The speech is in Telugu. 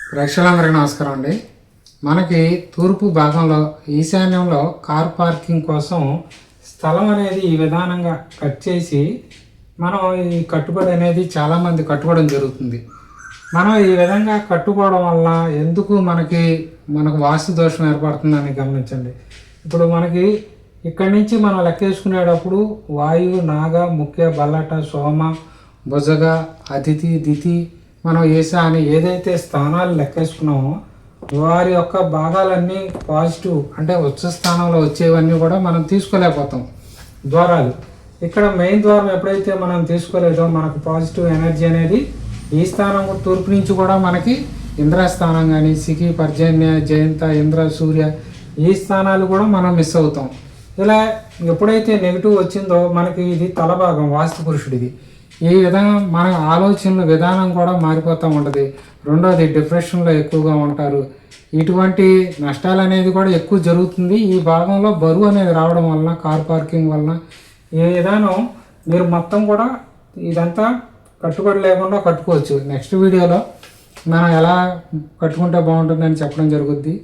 ప్రేక్షకులందరికీ నమస్కారం అండి. మనకి తూర్పు భాగంలో ఈశాన్యంలో కార్ పార్కింగ్ కోసం స్థలం అనేది ఈ విధానంగా కట్ చేసి మనం ఈ కట్టుబడి అనేది చాలామంది కట్టుకోవడం జరుగుతుంది. మనం ఈ విధంగా కట్టుకోవడం వల్ల ఎందుకు మనకు వాస్తు దోషం ఏర్పడుతుందని గమనించండి. ఇప్పుడు మనకి ఇక్కడి నుంచి మనం లెక్కేసుకునేటప్పుడు వాయు, నాగ, ముఖ్య, బల్లట, సోమ, భుజగ, అతిథి, దితి, మనం ఏసా అని ఏదైతే స్థానాలు లెక్కేసుకున్నామో వారి యొక్క భాగాలన్నీ పాజిటివ్ అంటే ఉచ్చ స్థానంలో వచ్చేవన్నీ కూడా మనం తీసుకోలేకపోతాం. ద్వారాలు ఇక్కడ మెయిన్ ద్వారం ఎప్పుడైతే మనం తీసుకోలేదో మనకు పాజిటివ్ ఎనర్జీ అనేది ఈ స్థానం తూర్పు నుంచి కూడా మనకి ఇంద్రస్థానం కానీ సికి, పర్జన్య, జయంత, ఇంద్ర, సూర్య ఈ స్థానాలు కూడా మనం మిస్ అవుతాం. ఇలా ఎప్పుడైతే నెగిటివ్ వచ్చిందో మనకి ఇది తలభాగం వాస్తు పురుషుడిది. ఈ విధంగా మన ఆలోచనల విధానం కూడా మారిపోతూ ఉంటుంది. రెండోది డిప్రెషన్లో ఎక్కువగా ఉంటారు. ఇటువంటి నష్టాలు అనేది కూడా ఎక్కువ జరుగుతుంది. ఈ భాగంలో బరువు అనేది రావడం వలన, కార్ పార్కింగ్ వలన ఈ విధానం మీరు మొత్తం కూడా ఇదంతా కట్టుబడి లేకుండా కట్టుకోవచ్చు. నెక్స్ట్ వీడియోలో మనం ఎలా కట్టుకుంటే బాగుంటుందని చెప్పడం జరుగుద్ది.